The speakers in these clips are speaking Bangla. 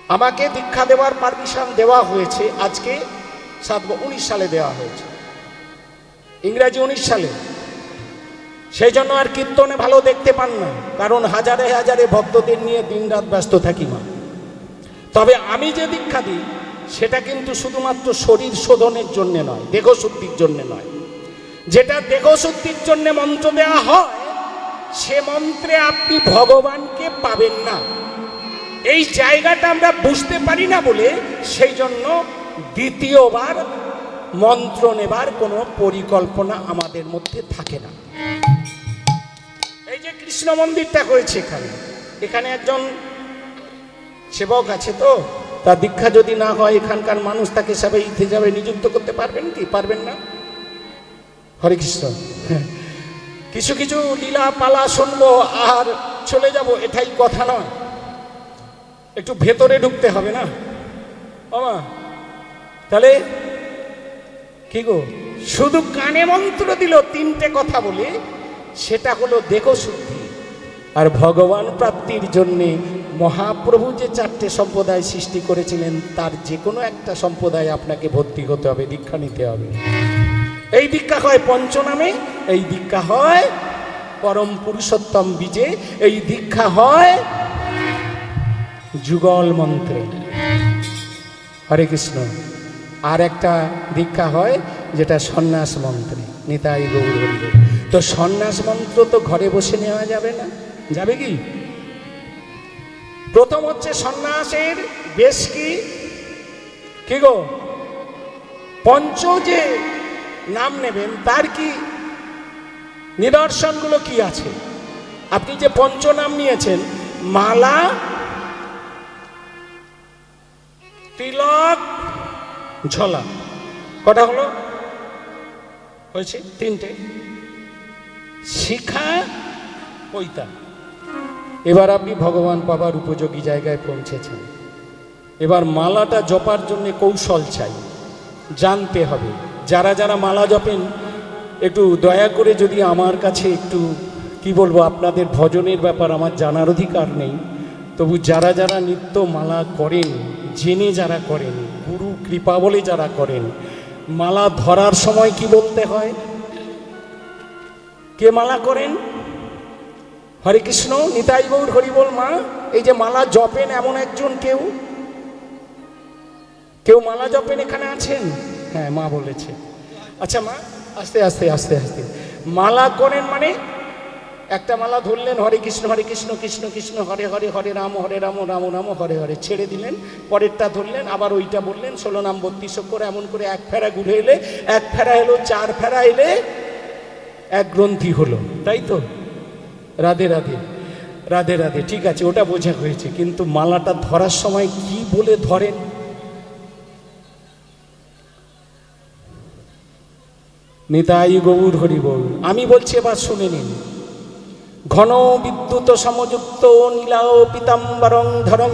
আমাকে দীক্ষা দেওয়ার পারমিশন দেওয়া হয়েছে আজকে 19 সালে দেওয়া হয়েছে, ইংরাজি 19 সালে। সেই জন্য আর কীর্তনে ভালো দেখতে পান না, কারণ হাজারে হাজারে ভক্তদের নিয়ে দিনরাত ব্যস্ত থাকি মা। তবে আমি যে দীক্ষা দিই সেটা কিন্তু শুধুমাত্র শরীর শোধনের জন্য নয়, দেহশুদ্ধির জন্য নয়। যেটা দেহশুদ্ধির জন্য মন্ত্র দেওয়া হয় সে মন্ত্রে আপনি ভগবানকে পাবেন না। এই জায়গাটা আমরা বুঝতে পারি না বলে সেই জন্য দ্বিতীয়বার মন্ত্র নেবার কোনো পরিকল্পনা আমাদের মধ্যে থাকে না। এই যে কৃষ্ণ মন্দিরটা হয়েছে এখানে একজন সেবক আছে, তো তার দীক্ষা যদি না হয় এখানকার মানুষ তাকে সবাই হিসাবে নিযুক্ত করতে পারবেন কি? পারবেন না। হরে কৃষ্ণ। কিছু কিছু লীলা পালা শুনবো আর চলে যাব, এটাই কথা নয়। একটু ভেতরে ঢুকতে হবে না বাবা? তাহলে কি গো, শুধু কানে মন্ত্র দিল, তিনটে কথা বলে, সেটা হলো দেহশুদ্ধি। আর ভগবান প্রাপ্তির জন্যে মহাপ্রভু যে 4টে সম্প্রদায় সৃষ্টি করেছিলেন তার যে কোনো একটা সম্প্রদায় আপনাকে ভর্তি হতে হবে, দীক্ষা নিতে হবে। এই দীক্ষা হয় পঞ্চনামে, এই দীক্ষা হয় পরম পুরুষোত্তম বীজে, এই দীক্ষা হয় যুগল মন্ত্রে। হরে কৃষ্ণ। আর একটা দীক্ষা হয় যেটা সন্ন্যাস মন্ত্রে, নিতাই গৌর হরি। তো সন্ন্যাস মন্ত্র তো ঘরে বসে নেওয়া যাবে না, যাবে কি? প্রথম হচ্ছে সন্ন্যাসের বেশ কি গো, পঞ্চ যে নাম নেবেন তার কি নিদর্শনগুলো কি আছে? আপনি যে পঞ্চ নাম নিয়েছেন, মালা, তিলক, ঝোলা, কটা হলো? হয়েছে 3টে। শিখা, পৈতা। এবার আপনি ভগবান পাবার উপযোগী জায়গায় পৌঁছেছেন। এবার মালাটা জপার জন্য কৌশল চাই, জানতে হবে। যারা যারা মালা জপেন একটু দয়া করে যদি আমার কাছে একটু কি বলবো, আপনাদের ভজনের ব্যাপার আমার জানার অধিকার নেই, তবু যারা যারা নিত্য মালা করেন, জেনে যারা করেন, গুরু কৃপা বলে যারা করেন, মালা ধরার সময় কি বলতে হয়? কে মালা করেন? হরে কৃষ্ণ, নিতাই গৌর হরি বল। মা, এই যে মালা জপেন এমন একজন কেউ মালা জপেন এখানে আছেন? হ্যাঁ, মা বলেছে। আচ্ছা মা, আস্তে আস্তে আস্তে আস্তে মালা করেন মানে একটা মালা ধরলেন, হরে কৃষ্ণ কৃষ্ণ কৃষ্ণ হরে হরে, হরে রাম রাম রাম হরে হরে, ছেড়ে দিলেন। পরেরটা ধরলেন, আবার ওইটা বললেন, 16 নাম 32 করে, এমন করে 1 ফেরা ঘুরে এলে, 1 ফেরা এলো, 4 ফেরা এলে 1 গ্রন্থি হলো, তাই তো? রাধে রাধে, রাধে রাধে। ঠিক আছে, ওটা বোঝা হয়েছে। কিন্তু মালাটা ধরার সময় কি বলে ধরেন? নিতাই গৌর হরি বল। আমি বলছি, এবার শুনে নিন। ঘন বিদ্যুৎ সমযুক্ত নীলাও পীতাম্বরং ধরং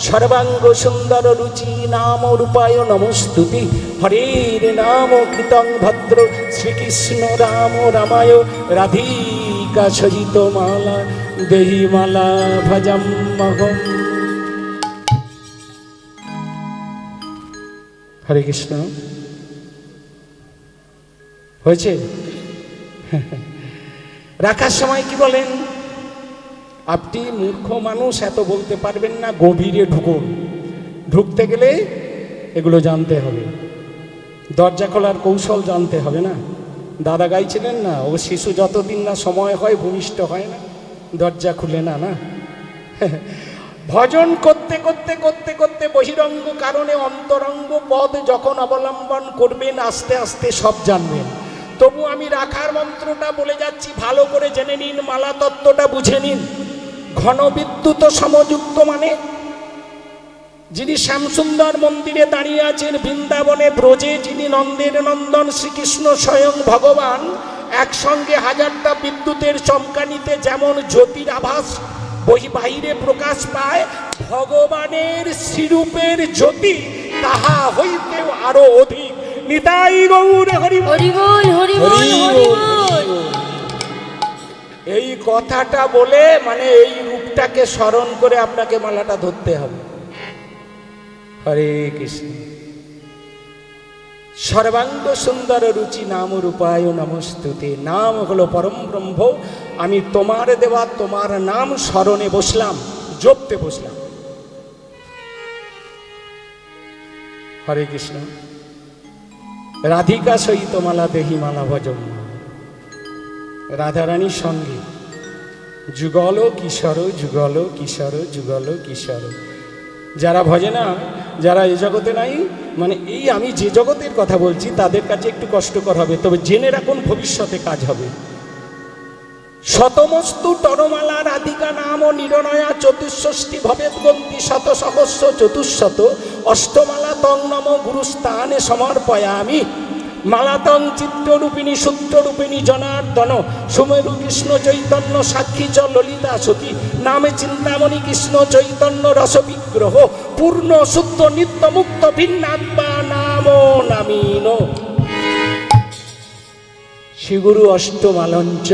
সর্বাঙ্গ সুন্দর রুচি নাম রূপায় নমস্তুতি। হরের নাম কৃতং ভদ্র শ্রীকৃষ্ণ রাম রামায় রাধিকা সজিত মালা দেহি মালা ভজম্মহম। হরে কৃষ্ণ। হয়েছে? রাখার সময় কি বলেন? আপনি মূর্খ মানুষ, এত বলতে পারবেন না, গভীরে ঢুকুন। ঢুকতে গেলে এগুলো জানতে হবে, দরজা খোলার কৌশল জানতে হবে না? দাদা গাইছিলেন না, ও শিশু যতদিন না সময় হয় ভূমিষ্ঠ হয় না, দরজা খুলে না। ভজন করতে করতে করতে করতে বহিরঙ্গ কারণে অন্তরঙ্গ পদ যখন অবলম্বন করবেন, আস্তে আস্তে সব জানবেন। তবু আমি রাখার মন্ত্রটা বলে যাচ্ছি, ভালো করে জেনে নিন, মালা তত্ত্বটা বুঝে নিন। ঘন বিদ্যুৎ সমযুক্ত মানে যিনি শ্যামসুন্দর মন্দিরে দাঁড়িয়ে আছেন, বৃন্দাবনে ব্রজে যিনি নন্দের নন্দন শ্রীকৃষ্ণ স্বয়ং ভগবান, একসঙ্গে 1000টা বিদ্যুতের চমকানিতে যেমন জ্যোতির আভাস বাহিরে প্রকাশ পায়, ভগবানের শ্রীরূপের জ্যোতি তাহা হইতেও আরো অধিক। নিতাই গৌর হরি হরি বল, হরি বল, হরি বল। এই কথাটা বলে মানে এই রূপটাকে স্মরণ করে আপনাকে মালাটা ধরতে হবে। হরে কৃষ্ণ। সর্বাঙ্গ সুন্দর রুচি নাম রূপায় নমস্তুতে। নাম হলো পরম ব্রহ্ম। আমি তোমার দেওয়া তোমার নাম স্মরণে বসলাম, জপতে বসলাম। হরে কৃষ্ণ। রাধিকা সহিত মালা দেহি মালা ভজম। রাধারানীর সঙ্গে যুগল কিশোর যুগল কিশোর যুগল কিশোর। যারা ভজে না, যারা এই জগতে নাই, মানে এই আমি যে জগতের কথা বলছি তাদের কাছে একটু কষ্টকর হবে, তবে জেনে রাখুন ভবিষ্যতে কাজ হবে। শতমস্তু তরমালা রাধিকা নাম নিরনয়া চতুষ্ষষ্ঠী ভবেদ গন্তি শত সহস্র চতুঃশত অষ্টমালা তং নম গুরুস্থানে সমর্পয়ামি। মালাতং চিত্তরূপিণী সূত্ররূপিণী জনার্দন সুমেরু কৃষ্ণ চৈতন্য সাক্ষী চ ললিতা সতী নামে চিন্তামণি কৃষ্ণ চৈতন্য রস বিগ্রহ পূর্ণ শুদ্ধ নিত্য মুক্ত ভিন্নাত্মা নাম নামিন। শ্রীগুরু অষ্টমালঞ্চ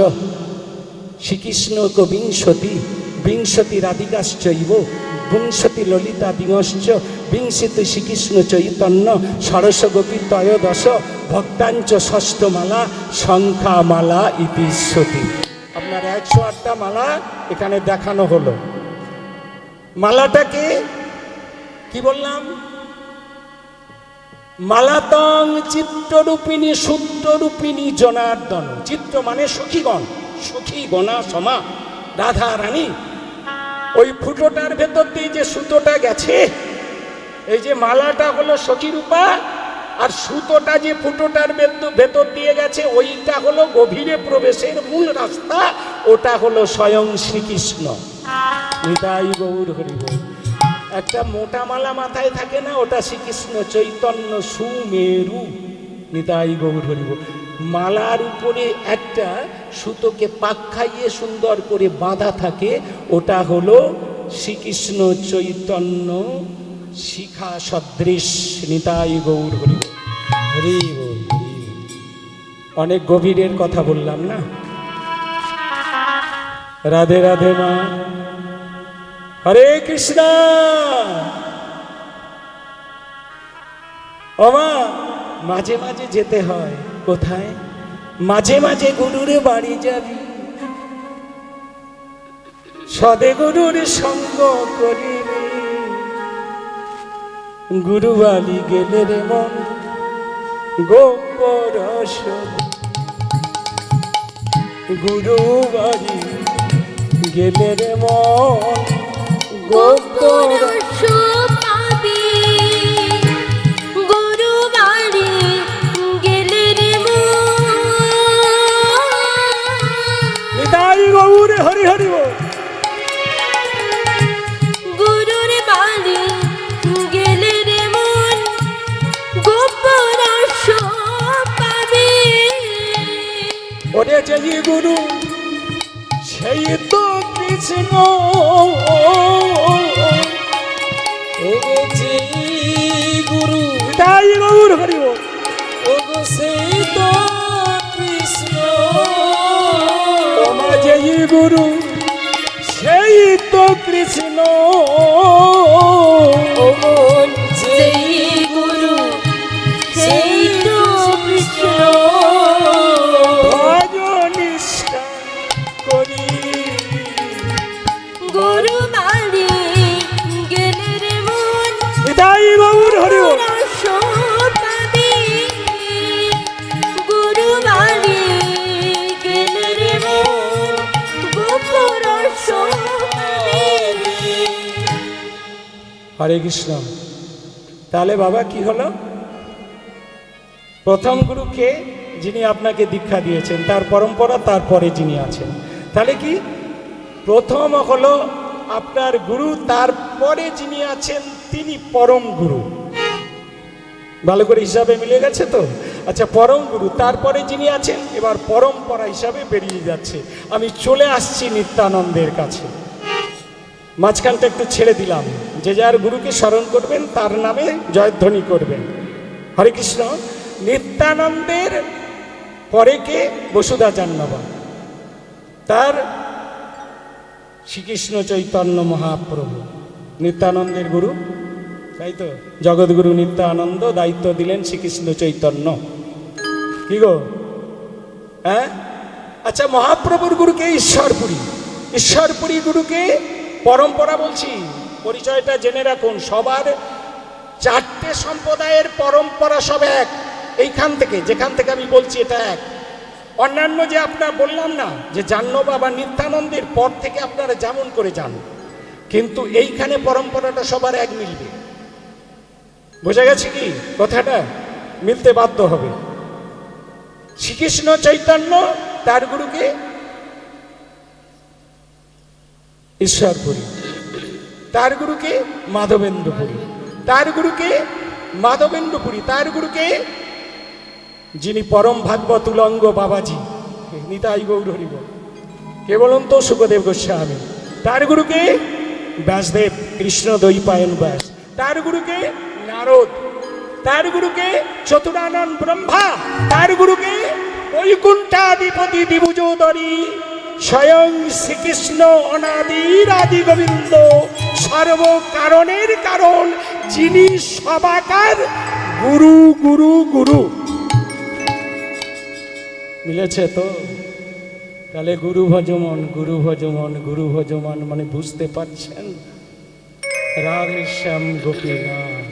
শ্রীকৃষ্ণ কবিংশতি বিংশতি রাধিকাশ্চৈব বিংশতি ললিতা দিঙশ্চ বিংশতি শ্রীকৃষ্ণ চৈতন্য সরস গোপী ত্রয়োদশ ভক্তাঞ্চ ষষ্ঠমালা সংখ্যামালা ইতিশ্বতী। আপনার 108টা মালা এখানে দেখানো হলো। মালাটাকে কি বললাম? মালাতং চিত্তরূপিণী সূত্ররূপিণী জনার্দন। চিত্র মানে সখীগণ, সখী গণা সমা রাধা রানী। ওই ফুটোটার ভেতর দিয়ে যে সুতোটা গেছে, এই যে মালাটা হলো সখী রূপা, আর সুতোটা যে ফুটোটার ভেতর দিয়ে গেছে ওইটা হলো গভীরে প্রবেশের মূল রাস্তা, ওটা হলো স্বয়ং শ্রীকৃষ্ণ। নিতাই গৌর হরি বল। একটা মোটা মালা মাথায় থাকে না, ওটা শ্রীকৃষ্ণ চৈতন্য সুমেরু। নিতাই গৌর হরি বল। মালার উপরে একটা সুতোকে পাক খাইয়ে সুন্দর করে বাঁধা থাকে, ওটা হলো শ্রীকৃষ্ণ চৈতন্য শিখা সদৃশ। নিতাই গৌর হরি বল। হরি বল। অনেক গভীরের কথা বললাম না? রাধে রাধে মা। হরে কৃষ্ণ। ও মা, মাঝে মাঝে যেতে হয়। কোথায়? মাঝে মাঝে গুরুর বাড়ি যাবি, সদে গুরুর সঙ্গ করিবি। গুরু বাড়ি গেলে রে মন গোপর, গুরু বাড়ি গেলে রে মন গোপর। হরি হরি বল। গুরুর বাড়ি গেলে রে মন গোপর পাবে। ওরে যেই গুরু সেই তো কৃষ্ণ, ওগো যেই গুরু। তাই গৌর হরি বল। ওগো সেই তো কৃষ্ণ, যেই গুরু সেই তো কৃষ্ণ। যেই গুরু সেই তো কৃষ্ণ। ভজনিষ্ঠা করি গুরু বাড়ি গেলে রে মন তাই গৌর হরি বল। গুরু বাড়ি গেলে রে মন গোপর। হরে কৃষ্ণ। তাহলে বাবা কি হলো? প্রথম গুরুকে যিনি আপনাকে দীক্ষা দিয়েছেন, তার পরম্পরা, তারপরে যিনি আছেন। তাহলে কি প্রথম হলো আপনার গুরু, তারপরে যিনি আছেন তিনি পরম গুরু। ভালো করে হিসাবে মিলে গেছে তো? আচ্ছা, পরম গুরু, তারপরে যিনি আছেন, এবার পরম্পরা হিসাবে বেরিয়ে যাচ্ছে। আমি চলে আসছি নিত্যানন্দের কাছে। মাঝখানটা একটু ছেড়ে দিলাম। যে যার গুরুকে স্মরণ করবেন, তার নামে জয়ধ্বনি করবেন। হরে কৃষ্ণ। নিত্যানন্দের পরে কে? বসুধাচার্যবা। তার শ্রীকৃষ্ণ চৈতন্য মহাপ্রভু। নিত্যানন্দের গুরু তাই তো, জগৎগুরু নিত্যানন্দ, দায়িত্ব দিলেন শ্রীকৃষ্ণ চৈতন্য। কি গো, হ্যাঁ? আচ্ছা, মহাপ্রভুর গুরুকে ঈশ্বরপুরী, ঈশ্বরপুরী গুরুকে পরম্পরা বলছি, পরিচয়টা জেনে রাখুন। সবার চারটে সম্প্রদায়ের পরম্পরা সব এক, এইখান থেকে যেখান থেকে আমি বলছি এটা এক। অন্যান্য যে আপনার বললাম না যে জাহ্নব বাবা নিত্যানন্দের পর থেকে আপনারা যেমন করে যান, কিন্তু এইখানে পরম্পরাটা সবার এক মিলবে। বোঝা গেছে কি কথাটা? মিলতে বাধ্য হবে। শ্রীকৃষ্ণ চৈতন্য, তার গুরুকে ঈশ্বরপুরী, তার গুরুকে মাধবেন্দ্রপুরী, তার গুরুকে মাধবেন্দ্রপুরী, তার গুরুকে যিনি পরম ভাগবত উলঙ্গ বাবাজি, নিতাই গৌর হরি বল। কে বলুন তো? সুখদেব গোস্বামী। তার গুরুকে ব্যাসদেব, কৃষ্ণ দ্বৈপায়ন ব্যাস। তার গুরুকে নারদ। তার গুরুকে চতুরানন ব্রহ্মা। তার গুরুকে বৈকুণ্ঠাধিপতি বিভুজোদরী স্বয়ং শ্রীকৃষ্ণ অনাদির আদি গোবিন্দ, সর্ব কারণের কারণ, যিনি সবাকার গুরু গুরু গুরু। মিলেছে তো? তাহলে গুরু ভজমন, গুরু ভজমন, গুরু ভজমন মানে বুঝতে পারছেন? রাধে শ্যাম গোপীনাথ,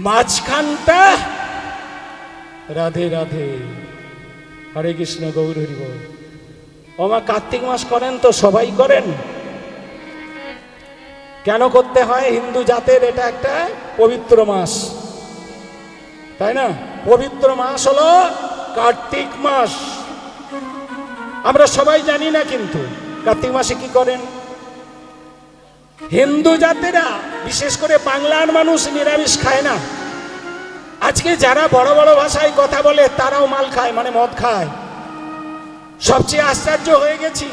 মাঝখানটা রাধে রাধে, হরে কৃষ্ণ গৌর হরি বল। ওমা, কার্তিক মাস করেন তো? সবাই করেন। কেন করতে হয়? হিন্দু জাতের এটা একটা পবিত্র মাস, তাই না? পবিত্র মাস হলো কার্তিক মাস। আমরা সবাই জানি না, কিন্তু কার্তিক মাসে কি করেন? হিন্দু জাতেরা, বিশেষ করে বাংলার মানুষ নিরামিষ খায় না। আজকে যারা বড় বড় ভাষায় কথা বলে তারাও মাল খায়, মানে মদ খায়। সবচেয়ে আশ্চর্য হয়ে গেছি,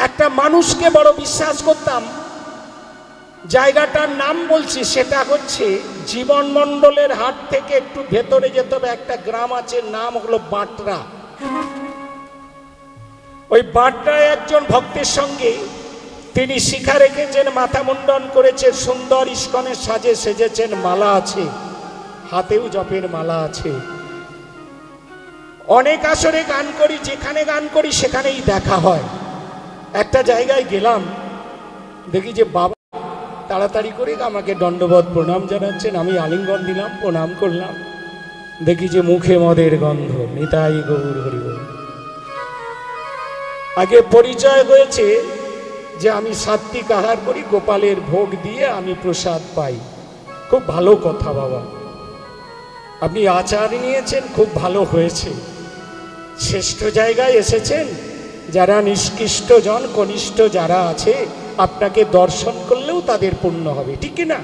একটা মানুষকে বড় বিশ্বাস করতাম, জায়গাটার নাম বলছি, সেটা হচ্ছে জীবন মণ্ডলের হাট থেকে একটু ভেতরে যেতে হবে, একটা গ্রাম আছে, নাম হলো বাটরা। ওই বাটরায় একজন ভক্তের সঙ্গে তিনি শিখা রেখেছেন, মাথা মুন্ডন করেছেন, সুন্দর ইস্কনের সাজে সেজেছেন, মালা আছে, হাতেও জপের মালা আছে। অনেক আসরে গান করি, যেখানে গান করি সেখানেই দেখা হয়। একটা জায়গায় গেলাম, দেখি যে বাবা তাড়াতাড়ি করে আমাকে দণ্ডবত প্রণাম জানাচ্ছেন। আমি আলিঙ্গন দিলাম, প্রণাম করলাম। দেখি যে মুখে মদের গন্ধ। নিতাই গৌর হরি বল। আগে পরিচয় হয়েছে যে আমি সাত্বিক আহার করি, গোপালের ভোগ দিয়ে আমি প্রসাদ পাই। খুব ভালো কথা বাবা, আপনি আচার নিয়েছেন, খুব ভালো হয়েছে। শ্রেষ্ঠ জায়গায় এসেছেন। যারা নিষ্কৃষ্ট জন, কনিষ্ঠ যারা আছে, আপনাকে দর্শন করলেও তাদের পুণ্য হবে, ঠিক না?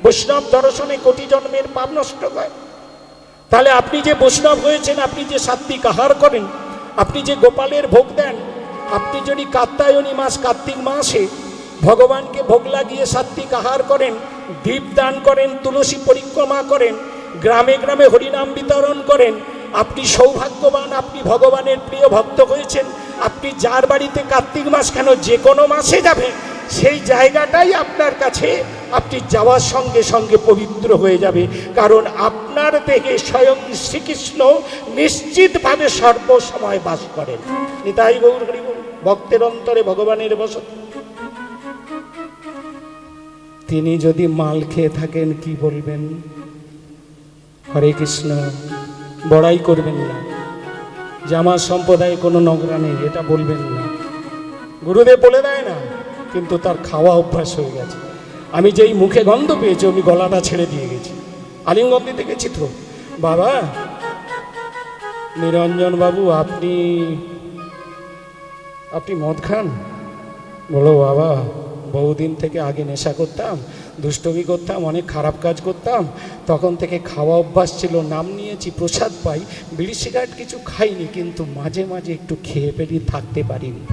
বৈষ্ণব দর্শনে কোটি জন্মের পাপ নষ্ট হয়। তাহলে আপনি যে বৈষ্ণব হয়েছেন, আপনি যে সাত্বিক আহার করেন, আপনি যে গোপালের ভোগ দেন, আপনি যদি কাত্যায়নী মাস, কার্তিক মাসে ভগবানকে ভোগ লাগিয়ে সাত্বিক আহার করেন, দীপ দান করেন, তুলসী পরিক্রমা করেন, গ্রামে গ্রামে হরিনাম বিতরণ করেন, আপনি সৌভাগ্যবান, আপনি ভগবানের প্রিয় ভক্ত হয়েছেন। আপনি যার বাড়িতে কার্তিক মাস কেন, যে কোনো মাসে যাবেন, সেই জায়গাটাই আপনার কাছে আপনি যাওয়ার সঙ্গে সঙ্গে পবিত্র হয়ে যাবে। কারণ আপনার দেহে স্বয়ং শ্রীকৃষ্ণ নিশ্চিতভাবে সর্বসময় বাস করেন। নিতাই গৌর হরি বল। ভক্তের অন্তরে ভগবানের বসতি। তিনি যদি মাল খেয়ে থাকেন কি বলবেন? হরে কৃষ্ণ বড়াই করবেন না যে আমার সম্প্রদায়ে কোনো নগরা নেই, এটা বলবেন না। গুরুদেব বলে দেয় না, কিন্তু তার খাওয়া অভ্যাস হয়ে গেছে। আমি যেই মুখে গন্ধ পেয়েছি, আমি গলাটা ছেড়ে দিয়ে গেছি। আলিঙ্গন দিতে গেছি তো, বাবা নিরঞ্জন বাবু, আপনি মদ খান? বলো বাবা, বহুদিন থেকে আগে নেশা করতাম, দুষ্টমি করতাম, অনেক খারাপ কাজ করতাম, তখন থেকে খাওয়া অভ্যাস ছিল, নাম নিয়েছি, প্রসাদ পাই, বিড়ি সিগারেট কিছু খাইনি, কিন্তু মাঝে মাঝে একটু খেয়ে ফেলি, থাকতে পারিনি।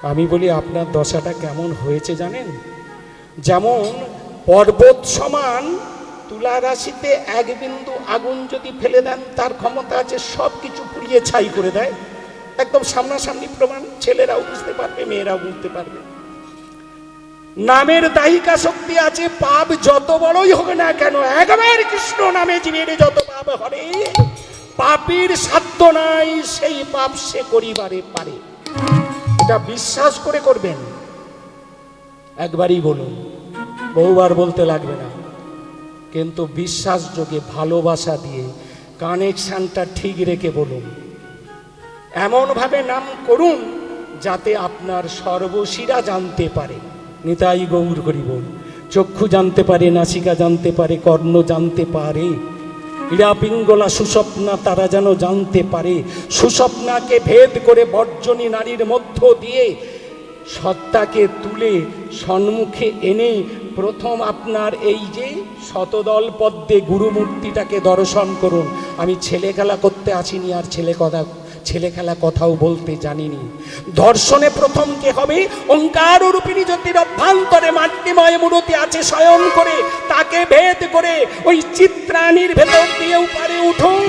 আমি বলি আপনার দশাটা কেমন হয়েছে জানেন? যেমন পর্বত সমান তুলা রাশিতে এক বিন্দু আগুন যদি ফেলে দেন, তার ক্ষমতা আছে সব কিছু পুড়িয়ে ছাই করে দেয়। একদম সামনাসামনি প্রমাণ, ছেলেরাও বুঝতে পারবে, মেয়েরাও বুঝতে পারবে। নামের দাহিকা শক্তি আছে, পাপ যত বড়ই হোক না কেন, একবার কৃষ্ণ নামে জীবের যত পাপ হরে, পাপীর সাধ্য নাই সেই পাপ সে করিবারে পারে। এটা বিশ্বাস করে করবেন, একবারই বলুন, বহুবার বলতে লাগবে না, কিন্তু বিশ্বাস যোগে ভালোবাসা দিয়ে কানেকশনটা ঠিক রেখে বলুন। এমনভাবে নাম করুন যাতে আপনার সর্বশিরা জানতে পারে। নিতাই গৌর হরি বল। চক্ষু জানতে পারে, নাসিকা জানতে পারে, কর্ণ জানতে পারে, ইরা পিঙ্গলা সুস্বপ্না তারা যেন জানতে পারে। সুস্বপ্নাকে ভেদ করে বর্জনী নারীর মধ্য দিয়ে সত্তাকে তুলে সম্মুখে এনে প্রথম আপনার এই যে শতদল পদ্মে গুরুমূর্তিটাকে দর্শন করুন। আমি ছেলে খেলা করতে আসিনি, আর ছেলে খেলা কথাও বলতে জানিনি। দর্শনে প্রথম কে হবে? ওঙ্কার রূপিণী জ্যোতির অভ্যন্তরে মাতৃময় মূর্তি আছে শয়ন করে, তাকে ভেদ করে ওই চিত্রাণীর ভেতর দিয়ে উপরে উঠুন।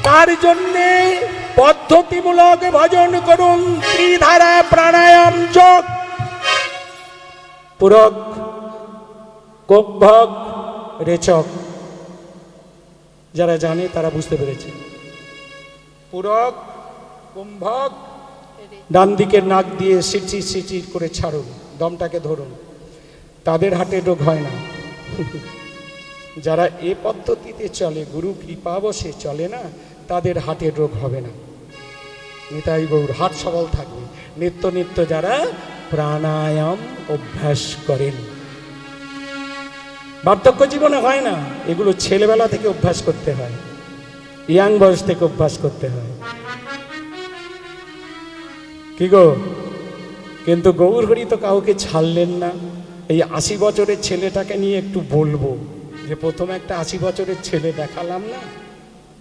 তার জন্যে পদ্ধতিমূলক ভজন করুন, ত্রিধারা প্রাণায়াম যোগ, পুরক, কুম্ভক, রেচক। যারা জানে তারা বুঝতে পেরেছে। পুরক, কুম্ভক, ডান দিকের নাক দিয়ে সিচির সিচির করে ছাড়ুন, দমটাকে ধরুন, তাদের হার্টের রোগ হয় না। যারা এ পদ্ধতিতে চলে, গুরু কৃপাবশে চলে না, তাদের হার্টের রোগ হবে না। নিতাই গৌর, হাত সবল থাকবে। নিত্য নিত্য যারা প্রাণায়াম অভ্যাস করেন, বার্ধক্য জীবনে হয় না, এগুলো ছেলেবেলা থেকে অভ্যাস করতে হয়, ইয়াং বয়স থেকে অভ্যাস করতে হয়। কি গো, কিন্তু গৌর হরি তো কাউকে ছাড়লেন না। এই 80 বছরের ছেলেটাকে নিয়ে একটু বলবো, যে প্রথমে একটা 80 বছরের ছেলে দেখালাম না,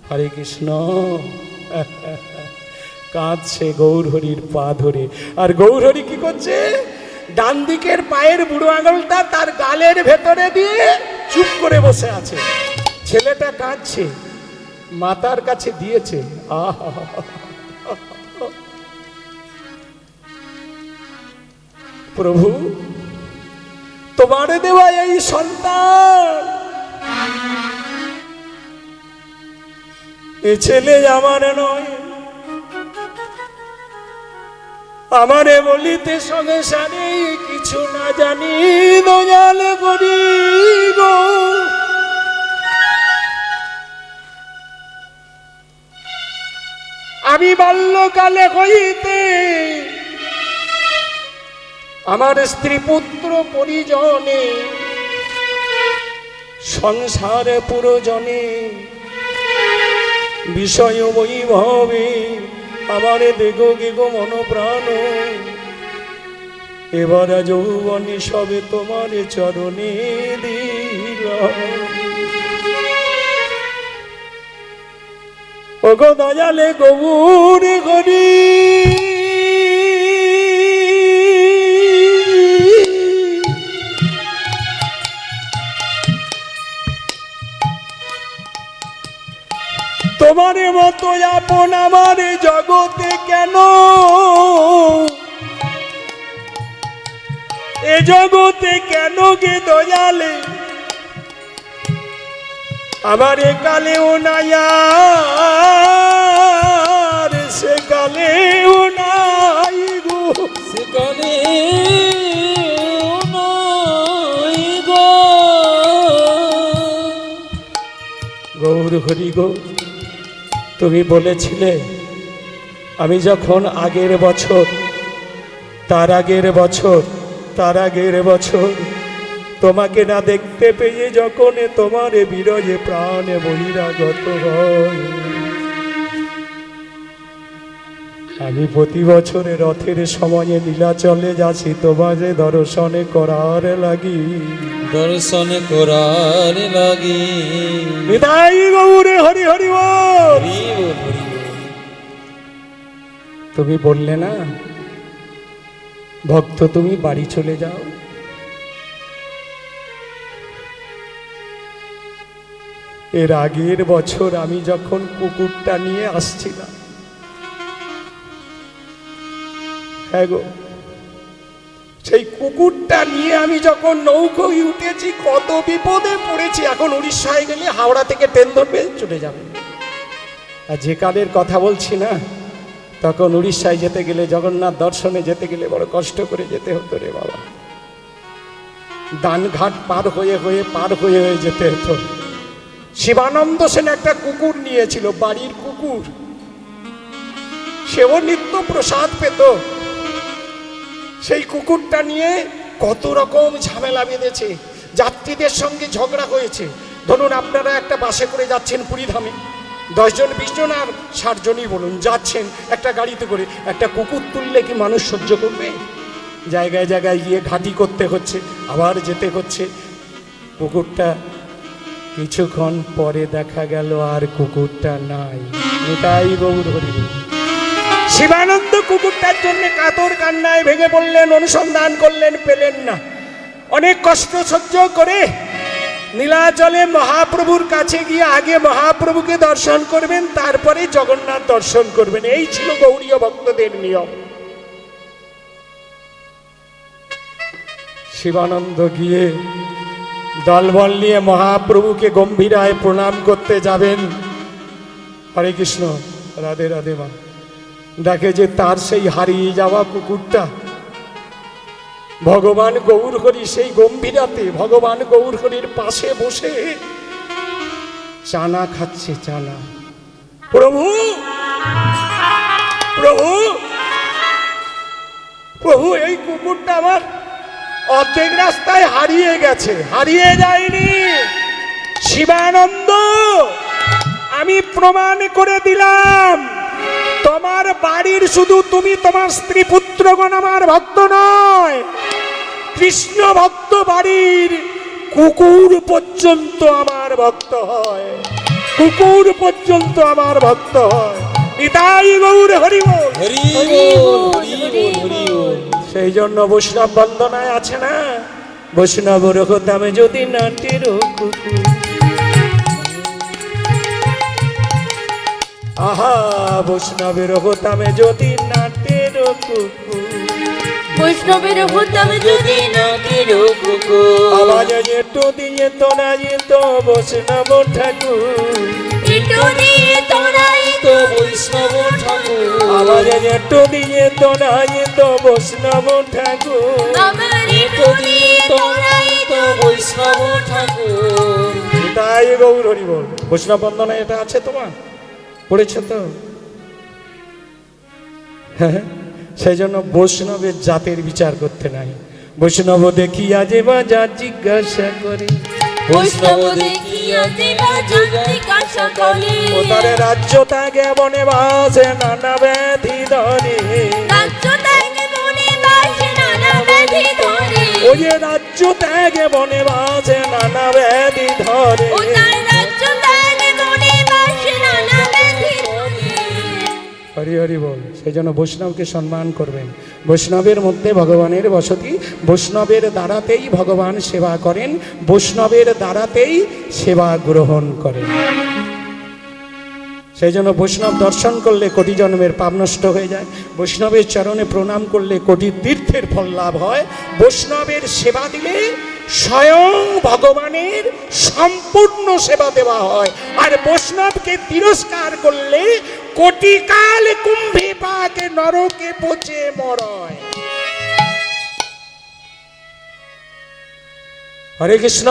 হরে কৃষ্ণ, কাঁদছে গৌর হরির পা ধরে। আর গৌর হরি কি করছে? ডান দিকের পায়ের বুড়ো আঙুলটা তার গালের ভেতরে দিয়ে চুপ করে বসে আছে। ছেলেটা কাঁদছে, মাতার কাছে দিয়েছে। আহা, প্রভু তোমার দেওয়া এই সন্তান, এ ছেলে আমার নয়, আমারে বলিতে সংসারে কিছু না জানি, দয়াল করি গো। আমি বাল্যকালে হইতে আমার স্ত্রী পুত্র পরিজনে সংসার পুরজনে বিষয় বৈভবে আমারে দেখো গেগো মন প্রাণ, এবার যৌবনে সবে তোমার চরণে দিলাম। ওগো দয়ালে গৌর হরি, তোমার মতো আপন আমার জগতে কেন, এ জগতে কেন গে দয়ালে, আমার কালেও নাই আর সে কালেও নাই গো, সে কালেও নাই গো। গৌর হরি গো, তুমি বলেছিলে আমি যখন আগের বছর, তার আগের বছর, তার আগের বছর তোমাকে না দেখতে পেয়ে যখন তোমার বিরহে প্রাণে বহিরাগত হয়, আমি প্রতি বছরে রথের সময়ে নীলাচলে যাচ্ছি তোমারে দর্শনে করার লাগি, দর্শন করার লাগি। নিতাই গৌরে হরি হরি বল। তুমি বললে না ভক্ত তুমি বাড়ি চলে যাও, এর আগের বছর আমি যখন কুকুরটা নিয়ে আসছিলাম, হ্যাঁ গো, সেই কুকুরটা নিয়ে আমি যখন নৌকোয় উঠেছি কত বিপদে পড়েছি। এখন উড়িষ্যায় গেলে হাওড়া থেকে ট্রেন ধরবে চলে যাবে। আর যে কালের কথা বলছি না, তখন উড়িষ্যায় যেতে গেলে, জগন্নাথ দর্শনে যেতে গেলে বড় কষ্ট করে যেতে হতো রে বাবা। দানঘাট পার হয়ে যেতে হতো। শিবানন্দ সেন একটা কুকুর নিয়েছিল, বাড়ির কুকুর। সেও নিত্য প্রসাদ পেত। সেই কুকুরটা নিয়ে কত রকম ঝামেলা বেঁধেছে, যাত্রীদের সঙ্গে ঝগড়া হয়েছে। ধরুন আপনারা একটা বাসে করে যাচ্ছেন পুরীধামে, 10 জন 20 জন আর 60 জনই বলুন যাচ্ছেন একটা গাড়িতে করে, একটা কুকুর তুললে কি মানুষ সহ্য করবে? জায়গায় জায়গায় গিয়ে ঘাঁটি করতে হচ্ছে, আবার যেতে হচ্ছে। কুকুরটা কিছুক্ষণ পরে দেখা গেল আর কুকুরটা নাই। এটাই গৌর হরি। শিবানন্দ কুকুরটার জন্য কাতর কান্নায় ভেঙে পড়লেন, অনুসন্ধান করলেন, পেলেন না। অনেক কষ্ট সহ্য করে নীলাচলে মহাপ্রভুর কাছে গিয়ে আগে মহাপ্রভুকে দর্শন করবেন, তারপরে জগন্নাথ দর্শন করবেন। এই ছিল গৌড়ীয় ভক্তদের নিয়ম। শিবানন্দ গিয়ে দলবল নিয়ে মহাপ্রভুকে গম্ভীরায় প্রণাম করতে যাবেন। হরে কৃষ্ণ, রাধে রাধে মা। দেখে যে তার সেই হারিয়ে যাওয়া কুকুরটা ভগবান গৌর হরি সেই গম্ভীরাতে ভগবান গৌর হরির পাশে বসে চানা খাচ্ছে। চানা, প্রভু প্রভু প্রভু, এই কুকুরটা আমার অর্ধেক রাস্তায় হারিয়ে গেছে। হারিয়ে যায়নি শিবানন্দ, আমি প্রমাণ করে দিলাম তোমার বাড়ির শুধু তুমি, তোমার স্ত্রী পুত্রগণ আমার ভক্ত নয়, কৃষ্ণ ভক্ত বাড়ির কুকুর পর্যন্ত আমার ভক্ত হয়। কুকুর পর্যন্ত আমার ভক্ত হয়। নিতাই গৌর হরি বল। হরি বল, হরি বল, হরি বল। সেই জন্য বৈষ্ণব বন্দনায় আছে না, বৈষ্ণব রঘুতামে যদি নাটের কুকুর। আহা, বৈষ্ণবের হতামে যদি নাটের কুকুর, বৈষ্ণবের হতাম যদি নাটের কুকুর, আওয়াজ একটু দিয়ে তোরা যেত বৈষ্ণব ঠাকুর, একটু দিয়ে তোরাই তো বৈষ্ণব ঠাকুর, আওয়াজ একটু দিয়ে তোরা যেত বৈষ্ণব ঠাকুর। আমার একটু দিয়ে তোরাই তো বৈষ্ণব ঠাকুর। তাই গৌর হরি বল। বৈষ্ণব বন্দনা এটা আছে তোমার, পড়েছে তো? হ্যাঁ, সেই জন্য বৈষ্ণবের জাতের বিচার করতে নাই। বৈষ্ণব দেখিয়া যে বাজার জিজ্ঞাসা করে, বৈষ্ণব দেখিয়া যে বাজার জিজ্ঞাসা করে, ও তারে রাজ্য ত্যাগে বনে বাসে নানা ব্যাধি ধরে। রাজ্য ত্যাগে বনে বাসে নানা ব্যাধি ধরে, ও যে রাজ্য ত্যাগে বনে বাসে নানা ব্যাধি ধরে। ও তার রাজ্য ত্যাগে বনে বাসে নানা ব্যাধি ধরে। হরি হরি বল। সেই জন্য বৈষ্ণবকে সম্মান করবেন। বৈষ্ণবের মধ্যে ভগবানের বসতি, বৈষ্ণবের দ্বারাতেই ভগবান সেবা করেন, বৈষ্ণবের দ্বারাতেই সেবা গ্রহণ করেন। সেই জন্য বৈষ্ণব দর্শন করলে কোটি জন্মের পাপ নষ্ট হয়ে যায়, বৈষ্ণবের চরণে প্রণাম করলে কোটি তীর্থের ফল লাভ হয়, বৈষ্ণবের সেবা দিলে স্বয়ং ভগবানের সম্পূর্ণ সেবা দেওয়া হয়। আর বৈষ্ণবকে তিরস্কার করলে কোটি কাল কুম্ভে পাকে নরকে পচে মরয়। হরে কৃষ্ণ,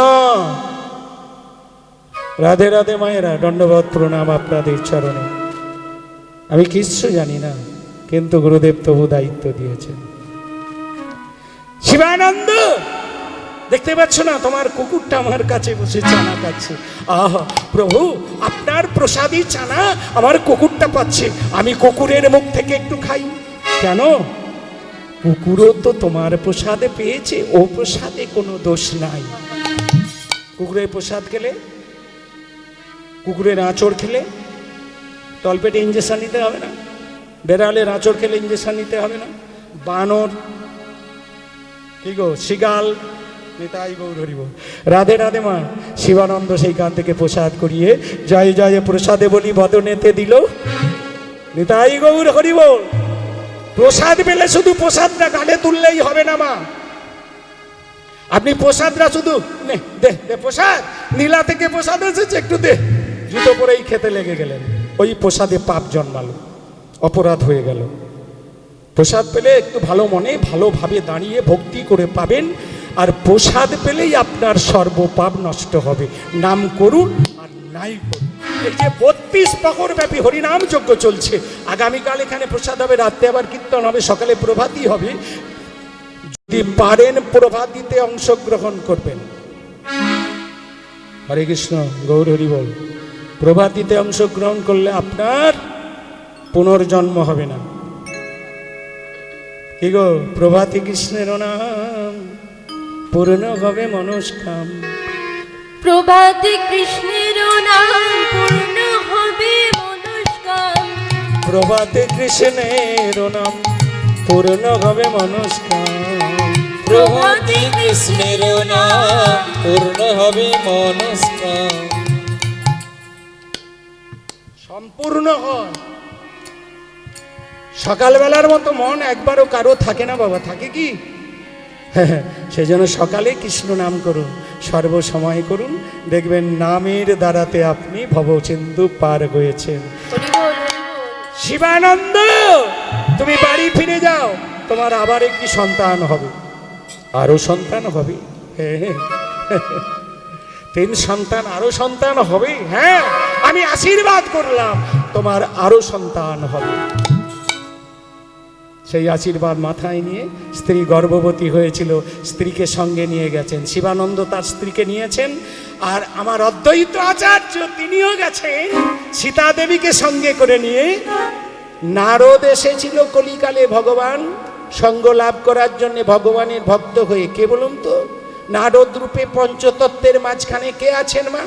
রাধে রাধে মায়েরা, দণ্ডবোধ প্রণাম আপনাদের চরণে। আমি কিচ্ছু জানি না, কিন্তু গুরুদেব তবু দায়িত্ব দিয়েছেন। শিবানন্দ, দেখতে পাচ্ছ না তোমার কুকুরটা আমার কাছে বসে চানা খাচ্ছে। আহ প্রভু, আপনার প্রসাদী চানা আমার কুকুরটা পাচ্ছে, আমি কুকুরের মুখ থেকে একটু খাই। কেন? কুকুরও তো তোমার প্রসাদে পেয়েছে, ও প্রসাদে কোনো দোষ নাই। কুকুরের প্রসাদ খেলে, কুকুরের আঁচড় খেলে তলপেটে ইঞ্জেকশন নিতে হবে না, বেড়ালের আঁচড় খেলে ইঞ্জেকশন নিতে হবে না, বানর কি গো শিগাল, নিতাই গৌর হরি বল। রাধে রাধে মা। শিবানন্দ সেইখান থেকে প্রসাদ করিয়ে জয় জয় প্রসাদে বলি বদনেতে দিল। নিতাই গৌর হরি বল। প্রসাদ পেলে শুধু প্রসাদটা গালে তুললেই হবে না মা, আপনি প্রসাদরা শুধু নে দে দে প্রসাদ, নীলা থেকে প্রসাদ এসেছে একটু দে, জুতো পরেই খেতে লেগে গেলেন। ওই প্রসাদে পাপ জন্মালো, অপরাধ হয়ে গেল। প্রসাদ পেলে একটু ভালো মনে ভালোভাবে দাঁড়িয়ে ভক্তি করে পাবেন, আর প্রসাদ পেলেই আপনার সর্বপাপ নষ্ট হবে। নাম করুন আর নাই করুন। এই যে 32 প্রহর ব্যাপী হরিনাম যজ্ঞ চলছে, আগামীকাল এখানে প্রসাদ হবে, রাত্রে আবার কীর্তন হবে, সকালে প্রভাতী হবে। যদি পারেন প্রভাতীতে অংশগ্রহণ করবেন। হরে কৃষ্ণ, গৌর হরি বল। প্রভাতীতে অংশগ্রহণ করলে আপনার পুনর্জন্ম হবে না। কি গো, প্রভাতী কৃষ্ণের নাম, পূর্ণ হবে মনস্কাম। প্রভাতে কৃষ্ণের নাম, পূর্ণ হবে মনস্কাম। প্রভাতে কৃষ্ণের নাম, পূর্ণ হবে মনস্কাম। প্রভাতে কৃষ্ণের নাম, পূর্ণ হবে মনস্কাম। সম্পূর্ণ হয়। সকালবেলার মতো মন একবারও কারো থাকে না বাবা, থাকে কি? সেজন্য সকালে কৃষ্ণ নাম করুন, সর্বসময় করুন, দেখবেন নামের দ্বারাতে আপনি ভবসিন্ধু পার হয়েছেন। হরি বল, হরি বল। শিবানন্দ, তুমি বাড়ি ফিরে যাও, তোমার আবার একটি সন্তান হবে, আরো সন্তান হবে। 3 সন্তান, আরো সন্তান হবে। হ্যাঁ, আমি আশীর্বাদ করলাম, তোমার আরো সন্তান হবে। সেই আশীর্বাদ মাথায় নিয়ে স্ত্রী গর্ভবতী হয়েছিল, স্ত্রীকে সঙ্গে নিয়ে গেছেন। শিবানন্দ তার স্ত্রীকে নিয়েছেন, আর আমার অদ্বৈত আচার্য তিনিও গেছেন সীতা দেবীকে সঙ্গে করে নিয়ে। নারদ এসেছিল কলিকালে ভগবান সঙ্গ লাভ করার জন্য, ভগবানের ভক্ত হয়ে। কে বলুন তো, নারদ রূপে পঞ্চতত্ত্বের মাঝখানে কে আছেন মা?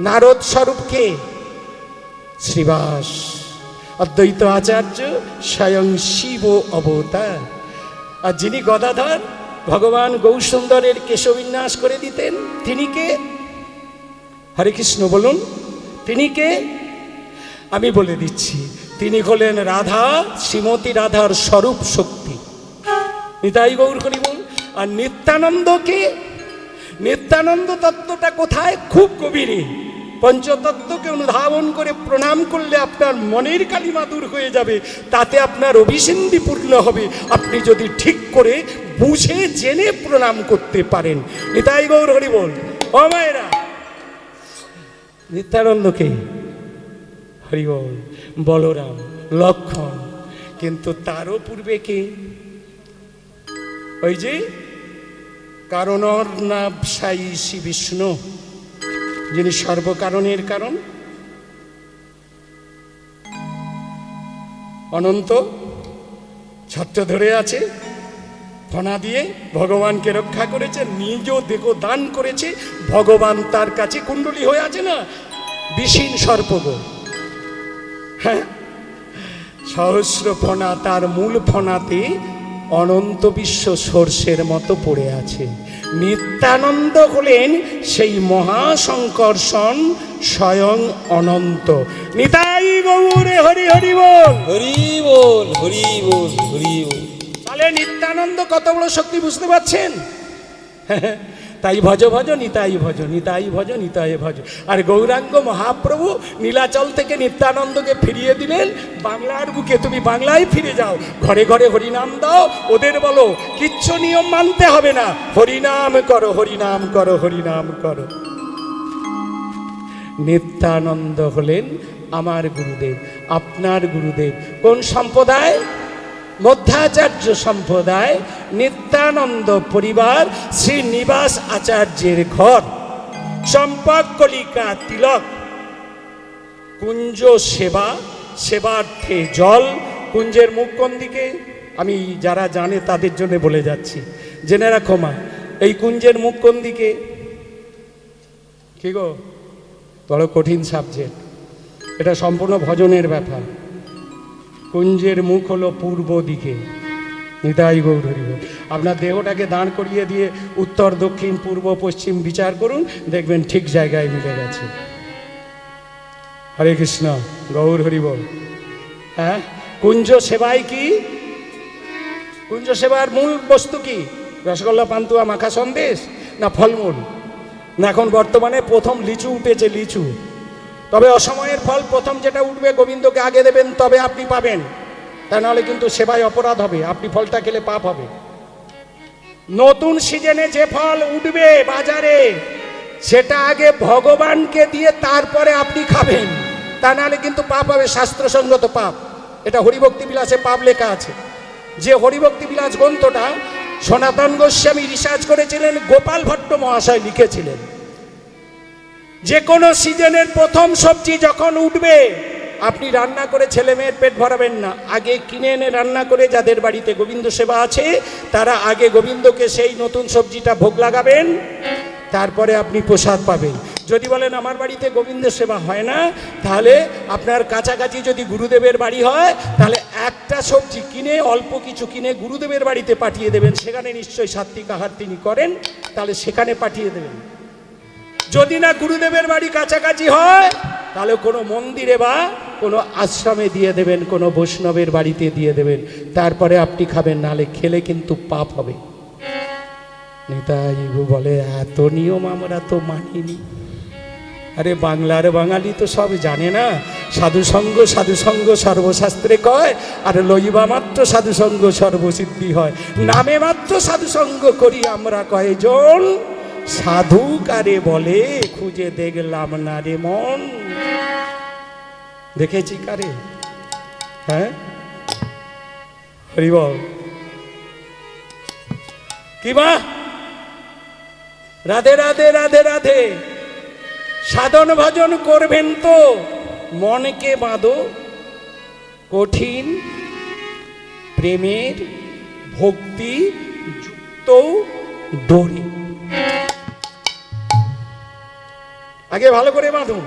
নারদ স্বরূপ কে? শ্রীবাস। অদ্বৈত আচার্য স্বয়ং শিব অবতার। আর যিনি গদাধর ভগবান গৌরসুন্দরের কেশবিন্যাস করে দিতেন, তিনি কে? হরে কৃষ্ণ বলুন, তিনি কে? আমি বলে দিচ্ছি, তিনি হলেন রাধা, শ্রীমতী রাধার স্বরূপ শক্তি। নিতাই গৌর হরি বল। আর নিত্যানন্দকে, নিত্যানন্দ তত্ত্বটা কোথায়? খুব গভীরে। পঞ্চতত্ত্বকে অনুধাবন করে প্রণাম করলে আপনার মনের কালিমা দূর হয়ে যাবে, তাতে আপনার অভিসন্ধি পূর্ণ হবে, আপনি যদি ঠিক করে বুঝে জেনে প্রণাম করতে পারেন। নিতাই গৌর হরি বল। ও মায়েরা, নিত্যানন্দকে হরি বল, বলরাম, লক্ষণ। কিন্তু তারও পূর্বে কে? ওই যে কারণর নাম সাই শ্রী বিষ্ণু, যিনি সর্বকারণের কারণ, অনন্ত ছত্র ধরে আছে, ফনা দিয়ে ভগবানকে রক্ষা করেছে, নিজ দেহ দান করেছে। ভগবান তার কাছে কুণ্ডলী হয়ে আছে না, বিশীন সর্পগো। হ্যাঁ, সহস্র ফনা, তার মূল ফনাতে অনন্ত বিশ্ব সর্ষের মতো পড়ে আছে। নিত্যানন্দ হলেন সেই মহাসংকর্ষণ, স্বয়ং অনন্ত। নিতাই গৌরে হরি হরি বল। হরি বল, হরি বল, হরি বল। তাহলে নিত্যানন্দ কত বড় শক্তি বুঝতে পারছেন? তাই ভজ ভজ নিতাই ভজ, নিতাই ভজ নিতাই ভজ। আর গৌরাঙ্গ মহাপ্রভু নীলাচল থেকে নিত্যানন্দকে ফিরিয়ে দিলেন বাংলার বুকে। তুমি বাংলায় ফিরে যাও, ঘরে ঘরে হরিনাম দাও, ওদের বলো কিচ্ছু নিয়ম মানতে হবে না, হরিনাম করো, হরিনাম করো, হরিনাম করো। নিত্যানন্দ হলেন আমার গুরুদেব, আপনার গুরুদেব। কোন সম্প্রদায়? মধ্যাচার্য সম্প্রদায়। নিত্যানন্দ পরিবার শ্রীনিবাস আচার্যের ঘর, চম্পক কলিকা তিলক। কুঞ্জ সেবা, সেবার্থে জল। কুঞ্জের মুখ কোন দিকে? আমি যারা জানে তাদের জন্য বলে যাচ্ছি, জেনে রাখো মা, এই কুঞ্জের মুখ কোন দিকে? কি গো, বড় কঠিন সাবজেক্ট এটা, সম্পূর্ণ ভজনের ব্যাপার। কুঞ্জের মুখ হলো পূর্ব দিকে। নিতাই গৌর হরি বল। আপনার দেহটাকে দাঁড় করিয়ে দিয়ে উত্তর, দক্ষিণ, পূর্ব, পশ্চিম বিচার করুন, দেখবেন ঠিক জায়গায় মিলে গেছে। হরে কৃষ্ণ, গৌর হরি বল। হ্যাঁ, কুঞ্জ সেবায় কি? কুঞ্জ সেবার মূল বস্তু কি? রসগোল্লা, পান্তুয়া, মাখা সন্দেশ, না ফলমূল, না এখন বর্তমানে প্রথম লিচু উঠেছে, লিচু। তবে অসময়ের ফল প্রথম যেটা উঠবে গোবিন্দকে আগে দেবেন, তবে আপনি পাবেন। তা নাহলে কিন্তু সেবায় অপরাধ হবে, আপনি ফলটা খেলে পাপ হবে। নতুন সিজনে যে ফল উঠবে বাজারে সেটা আগে ভগবানকে দিয়ে তারপরে আপনি খাবেন, তা নাহলে কিন্তু পাপ হবে, শাস্ত্রসঙ্গত পাপ। এটা হরিভক্তি বিলাসে পাপ লেখা আছে। যে হরিভক্তি বিলাস গ্রন্থটা সনাতন গোস্বামী রিসার্চ করেছিলেন, গোপাল ভট্ট মহাশয় লিখেছিলেন, যে কোনো সিজনের প্রথম সবজি যখন উঠবে আপনি রান্না করে ছেলে মেয়ের পেট ভরাবেন না, আগে কিনে এনে রান্না করে যাদের বাড়িতে গোবিন্দ সেবা আছে তারা আগে গোবিন্দকে সেই নতুন সবজিটা ভোগ লাগাবেন, তারপরে আপনি প্রসাদ পাবেন। যদি বলেন আমার বাড়িতে গোবিন্দ সেবা হয় না, তাহলে আপনার কাছাকাছি যদি গুরুদেবের বাড়ি হয় তাহলে একটা সবজি কিনে, অল্প কিছু কিনে গুরুদেবের বাড়িতে পাঠিয়ে দেবেন, সেখানে নিশ্চয়ই সাত্বিক আহার তিনি করেন, তাহলে সেখানে পাঠিয়ে দেবেন। যদি না গুরুদেবের বাড়ি কাছাকাছি হয় তাহলে কোনো মন্দিরে বা কোনো আশ্রমে দিয়ে দেবেন, কোনো বৈষ্ণবের বাড়িতে দিয়ে দেবেন, তারপরে আপনি খাবেন, নাহলে খেলে কিন্তু পাপ হবে। নেতাজি বলে এত নিয়ম আমরা তো মানিনি। আরে বাংলার বাঙালি তো সব জানে না, সাধুসঙ্গ সাধুসঙ্গ সর্বশাস্ত্রে কয়, আর লইবা মাত্র সাধুসঙ্গ সর্বসিদ্ধি হয়। নামে মাত্র সাধুসঙ্গ করি আমরা কয়জন, সাধু কারে বলে খুঁজে দেখলাম না রে মন। দেখেছি কারে? হ্যাঁ, হরি বল। কি মা? রাধে রাধে রাধে রাধে। সাধন ভজন করবেন তো মনকে বাঁধো কঠিন প্রেমের ভক্তি যুক্ত ডোরে। আগে ভালো করে বাঁধুন।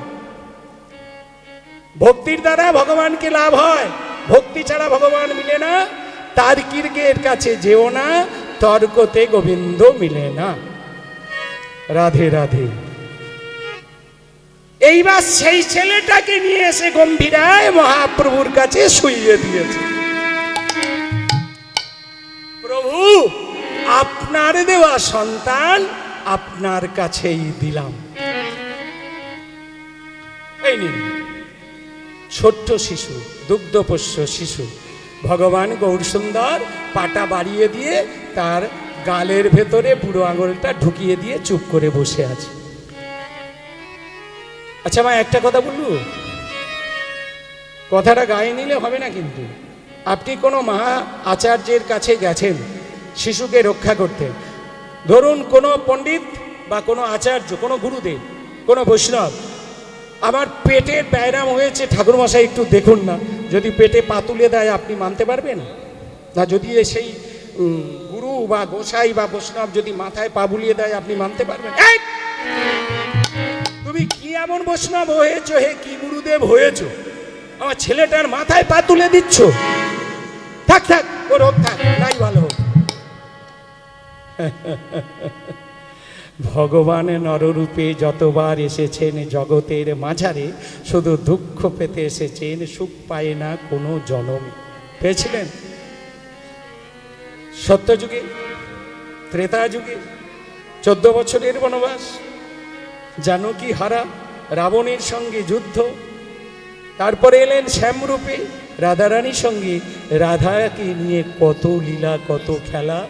ভক্তির দ্বারা ভগবানকে লাভ হয়, ভক্তি ছাড়া ভগবান মিলে না। তার্কিকের কাছে যেও না, তর্কতে গোবিন্দ মিলে না। রাধে রাধে। এইবার সেই ছেলেটাকে নিয়ে এসে গম্ভীরায় মহাপ্রভুর কাছে শুইয়ে দিয়েছে। প্রভু, আপনার দেওয়া সন্তান আপনার কাছেই দিলাম। এই নিন, ছোট্ট শিশু, দুগ্ধপোষ্য শিশু। ভগবান গৌরসুন্দর পাটা বাড়িয়ে দিয়ে তার গালের ভেতরে বুড়ো আঙুলটা ঢুকিয়ে দিয়ে চুপ করে বসে আছে। আচ্ছা মা, একটা কথা বললু, কথাটা গায়ে নিলে হবে না কিন্তু। আপনি কোনো মহা আচার্যের কাছে গেছেন শিশুকে রক্ষা করতে, ধরুন কোনো পণ্ডিত বা কোনো আচার্য, কোনো গুরুদেব, কোনো বৈষ্ণব, আমার পেটের ব্যায়াম হয়েছে ঠাকুরমশাই একটু দেখুন না, যদি পেটে পা তুলে দেয় আপনি মানতে পারবেন না? যদি সেই গুরু বা গোসাই বা বৈষ্ণব যদি মাথায় পা বুলিয়ে দেয় আপনি মানতে পারবেন? তুমি কি এমন বৈষ্ণব হয়েছো, হে কি গুরুদেব হয়েছো, আমার ছেলেটার মাথায় পা তুলে দিচ্ছ? থাক থাক, ও রোগ থাক, নাই ভালো হোক। ভগবান নররূপে যতবার এসেছেন জগতের মাঝারে, শুধু দুঃখ পেতে এসেছেন, সুখ পায় না কোনো জনমে। পেয়েছিলেন সত্যযুগে, ত্রেতা যুগে 14 বছরের বনবাস, জানকী হারা, রাবণের সঙ্গে যুদ্ধ, তারপরে এলেন শ্যামরূপে রাধারানীর সঙ্গে, রাধাকে নিয়ে কত লীলা, কত খেলা,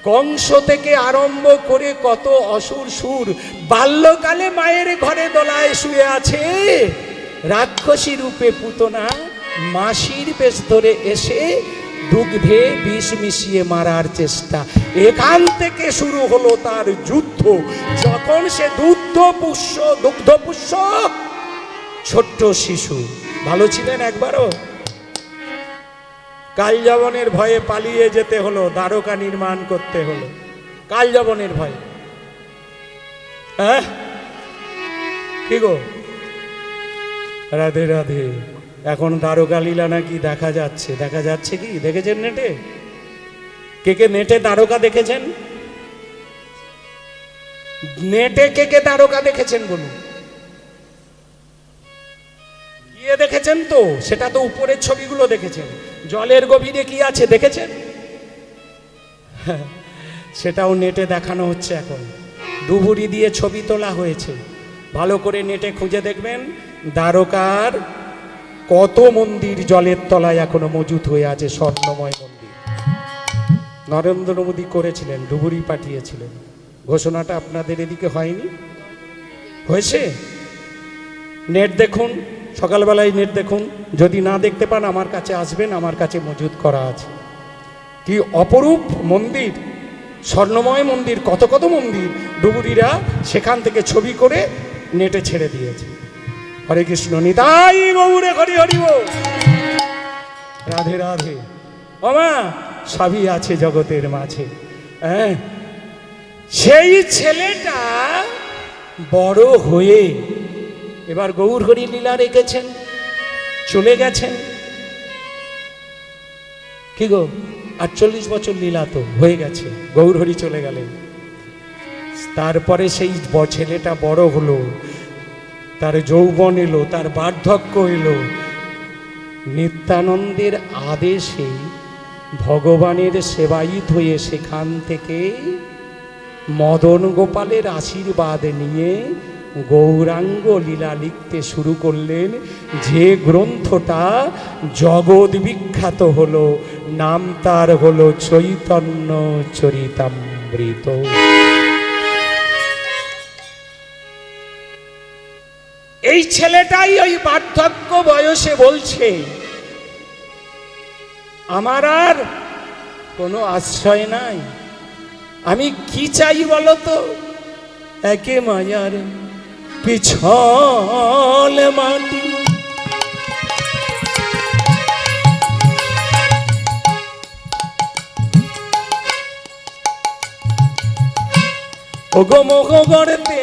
কংস থেকে আরম্ভ করে কত অসুর সুর। বাল্যকালে মায়ের ঘরে দোলায় শুয়ে আছে, রাক্ষসী রূপে পুতনা মাসির বেশ ধরে এসে দুগ্ধে বিষ মিশিয়ে মারার চেষ্টা। এখান থেকে শুরু হলো তার যুদ্ধ। যখন সে দুগ্ধপুষ্য ছোট্ট শিশু, ভালো ছিলেন একবারও? কালযাবনের ভয়ে পালিয়ে যেতে হলো, দ্বারকা নির্মাণ করতে হলো কালযাবনের ভয়ে। হ্যাঁ কি গো? রাধে রাধে। এখন দ্বারকা লীলা নাকি দেখা যাচ্ছে, দেখা যাচ্ছে কি? দেখেছেন নেটে? কে কে নেটে দ্বারকা দেখেছেন? নেটে কে কে দ্বারকা দেখেছেন বলুন? গিয়ে দেখেছেন তো? সেটা তো উপরের ছবিগুলো দেখেছেন, জলের গভীরে কি আছে দেখেছেন? সেটাও নেটে দেখানো হচ্ছে এখন। ডুবুরি দিয়ে ছবি তোলা হয়েছে, ভালো করে নেটে খুঁজে দেখবেন। দ্বারকার কত মন্দির জলের তলায় এখনো মজুত হয়ে আছে, স্বর্ণময় মন্দির। নরেন্দ্র মোদী করেছিলেন, ডুবুরি পাঠিয়েছিলেন। ঘোষণাটা আপনাদের এদিকে হয়নি? হয়েছে? নেট দেখুন, সকালবেলায় নেট দেখুন। যদি না দেখতে পান আমার কাছে আসবেন, আমার কাছে মজুত করা আছে। কি অপরূপ মন্দির, স্বর্ণময় মন্দির, কত কত মন্দির ডুবুরিরা সেখান থেকে ছবি করে নেটে ছেড়ে দিয়েছে। হরে কৃষ্ণ, নিতাই গৌরে হরি হরি বল। রাধে রাধে। ওমা, সবই আছে জগতের মাঝে। হ্যাঁ, সেই ছেলেটা বড় হয়ে এবার গৌর হরি লীলা রেখেছেন, চলে গেছেন। কি গো, 48 বছর লীলা তো হয়ে গেছে, গৌর হরি চলে গেলেন। তারপরে সেই ছেলেটা বড় হলো, তার যৌবন এলো, তার বার্ধক্য এলো। নিত্যানন্দের আদেশে ভগবানের সেবায়িত হয়ে সেখান থেকে মদন গোপালের আশীর্বাদ নিয়ে গৌরাঙ্গ লীলা লিখতে শুরু করলেন, যে গ্রন্থটা জগৎ বিখ্যাত হলো। নাম তার হলো চৈতন্য চরিতামৃত। এই ছেলেটাই ওই বার্ধক্য বয়সে বলছে, আমার আর কোনো আশ্রয় নাই, আমি কি চাই বলো তো? একে মায়ার পিছল মাটি, ওগো মোহ গড়তে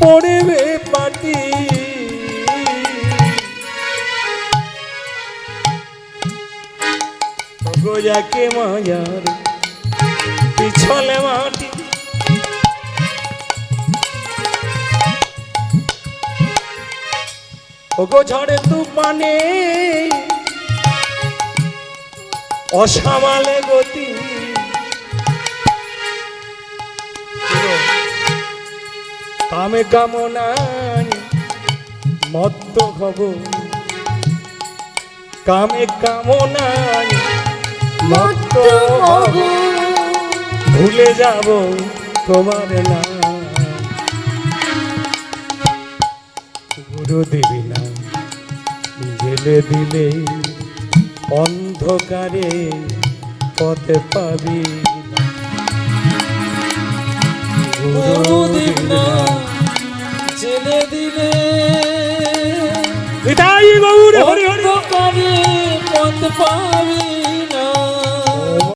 পড়বে পাটি, ওগো একে মায়ার পিছল মাটি। ওগো ঝড়ে তুফানে অসামালে গতি, কামে কামনায় মত্ত হব, কামে কামনায় মত্ত হব, ভুলে যাব তোমার নাম। গুরুদেবী নাম জেলে দিলে অন্ধকারে পথে পাবি। গুরুদেব নাম জেলে দিলে নিতাই গৌর হরি হরি অন্ধকারে পথ পাবি।